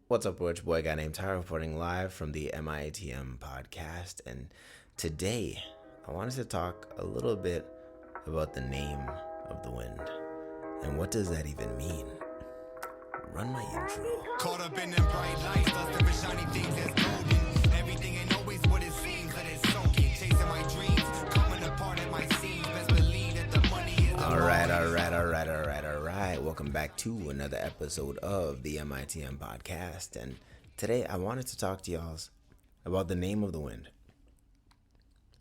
What's up, Rich Boy? Guy named Tyler reporting live from the MITM podcast. And today, I wanted to talk a little bit about the name of the wind. And what does that even mean? Run my intro. Caught up in them bright lights, lusting for shiny things that's golden. Everything ain't always what it seems, let it soak in. Chasing my dreams, coming apart at my seams. Best believe that the money is the All right. Welcome back to another episode of the MITM podcast. And today I wanted to talk to y'all about the name of the wind.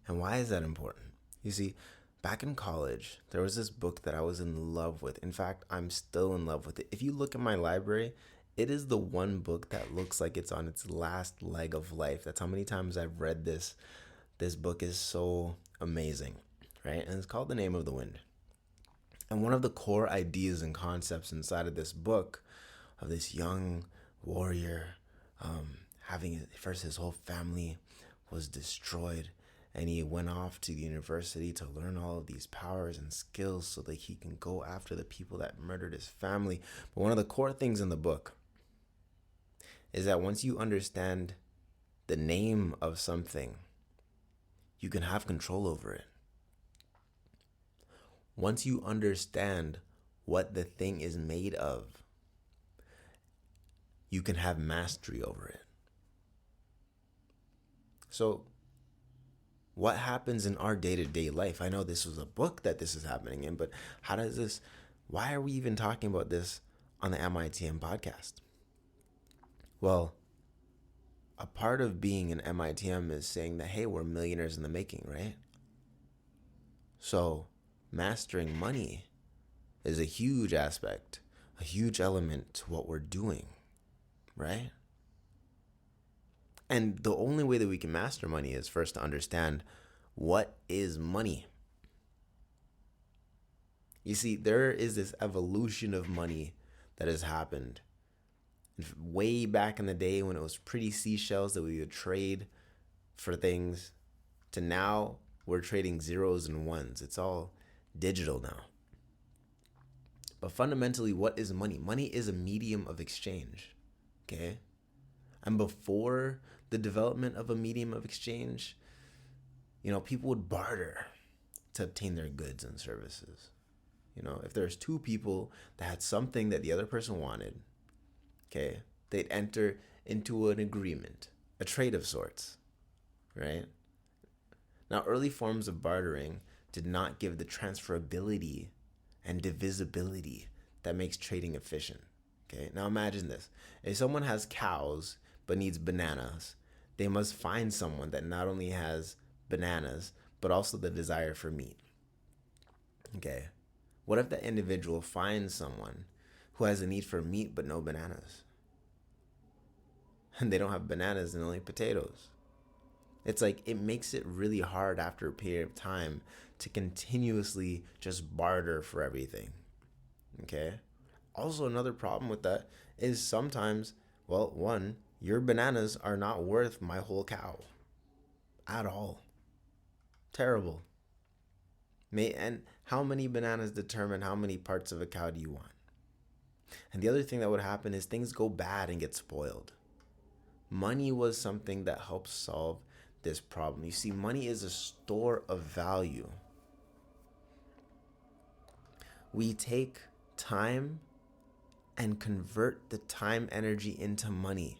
And why is that important? You see, back in college, there was this book that I was in love with. In fact, I'm still in love with it. If you look at my library, it is the one book that looks like it's on its last leg of life. That's how many times I've read this. This book is so amazing, right? And it's called The Name of the Wind. And one of the core ideas and concepts inside of this book of this young warrior having first his whole family was destroyed, and he went off to the university to learn all of these powers and skills so that he can go after the people that murdered his family. But one of the core things in the book is that once you understand the name of something, you can have control over it. Once you understand what the thing is made of, you can have mastery over it. So, what happens in our day-to-day life? I know this was a book that this is happening in, but why are we even talking about this on the MITM podcast? Well, a part of being an MITM is saying that, hey, we're millionaires in the making, right? So, mastering money is a huge aspect, a huge element to what we're doing, right? And the only way that we can master money is first to understand what is money. You see, there is this evolution of money that has happened. Way back in the day when it was pretty seashells that we would trade for things, to now we're trading zeros and ones. It's all digital now. But fundamentally, what is money? Money is a medium of exchange, okay? And before the development of a medium of exchange, people would barter to obtain their goods and services. If there's two people that had something that the other person wanted, okay, they'd enter into an agreement, a trade of sorts, right? Now, early forms of bartering did not give the transferability and divisibility that makes trading efficient. Okay, now imagine this. If someone has cows but needs bananas, they must find someone that not only has bananas, but also the desire for meat. Okay, what if that individual finds someone who has a need for meat but no bananas? And they don't have bananas and only potatoes. It's like it makes it really hard after a period of time to continuously just barter for everything. Okay? Also, another problem with that is sometimes, your bananas are not worth my whole cow at all. Terrible. And how many bananas determine how many parts of a cow do you want? And the other thing that would happen is things go bad and get spoiled. Money was something that helped solve this problem. You see, money is a store of value. We take time and convert the time energy into money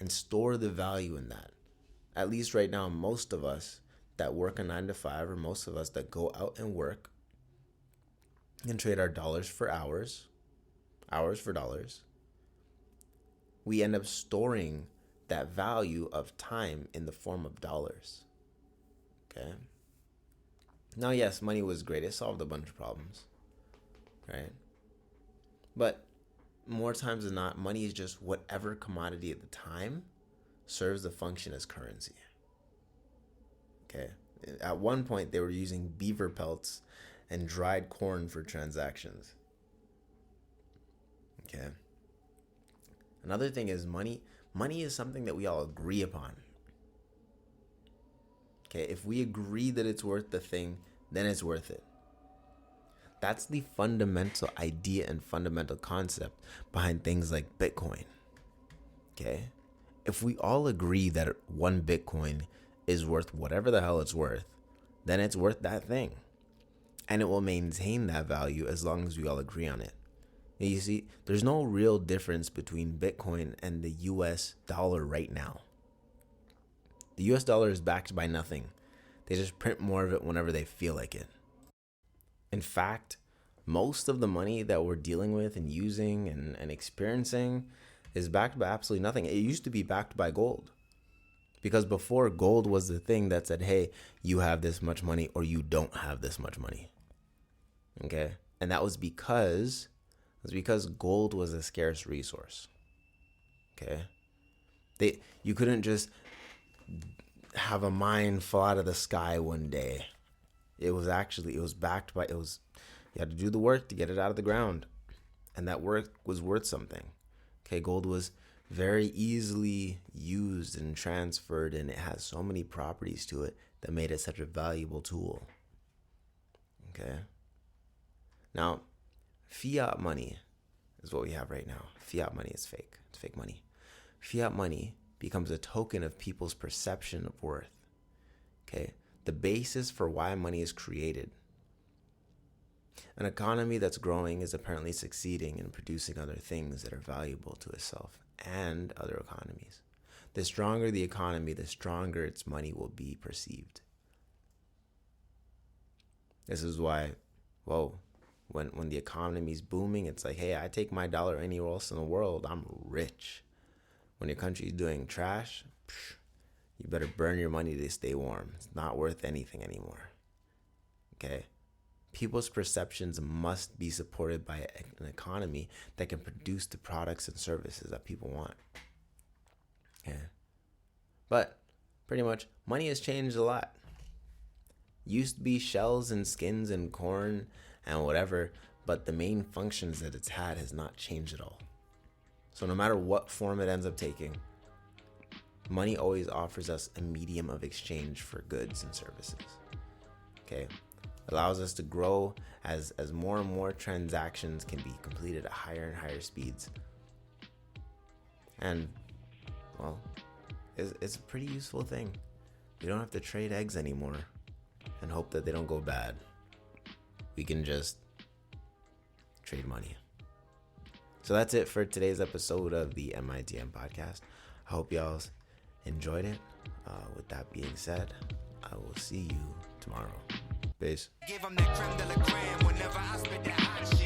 and store the value in that. At least right now, most of us that work a 9-to-5, or most of us that go out and work and trade our dollars for hours for dollars, we end up storing that value of time in the form of dollars. Okay? Now, yes, money was great. It solved a bunch of problems, right? But more times than not, money is just whatever commodity at the time serves the function as currency. Okay? At one point, they were using beaver pelts and dried corn for transactions. Okay? Another thing is money is something that we all agree upon. Okay, if we agree that it's worth the thing, then it's worth it. That's the fundamental idea and fundamental concept behind things like Bitcoin. Okay? If we all agree that one Bitcoin is worth whatever the hell it's worth, then it's worth that thing. And it will maintain that value as long as we all agree on it. And you see, there's no real difference between Bitcoin and the US dollar right now. The US dollar is backed by nothing. They just print more of it whenever they feel like it. In fact, most of the money that we're dealing with and using and experiencing is backed by absolutely nothing. It used to be backed by gold. Because before, gold was the thing that said, hey, you have this much money or you don't have this much money. Okay? And that was because gold was a scarce resource. Okay? You couldn't just have a mine fall out of the sky one day. It was backed by, you had to do the work to get it out of the ground. And that work was worth something. Okay, gold was very easily used and transferred, and it has so many properties to it that made it such a valuable tool. Okay. Now, fiat money is what we have right now. Fiat money is fake. It's fake money. Fiat money becomes a token of people's perception of worth. Okay. The basis for why money is created. An economy that's growing is apparently succeeding in producing other things that are valuable to itself and other economies. The stronger the economy, the stronger its money will be perceived. This is why, when the economy's booming, it's like, hey, I take my dollar anywhere else in the world, I'm rich. When your country's doing trash, you better burn your money to stay warm. It's not worth anything anymore. Okay? People's perceptions must be supported by an economy that can produce the products and services that people want. Yeah. But pretty much, money has changed a lot. Used to be shells and skins and corn and whatever, but the main functions that it's had has not changed at all. So no matter what form it ends up taking, money always offers us a medium of exchange for goods and services. Okay? Allows us to grow as more and more transactions can be completed at higher and higher speeds. And, well, it's a pretty useful thing. We don't have to trade eggs anymore and hope that they don't go bad. We can just trade money. So that's it for today's episode of the MITM podcast. I hope y'all enjoyed it. With that being said, I will see you tomorrow. Peace. Give 'em that creme de la creme whenever I spit that hot shit.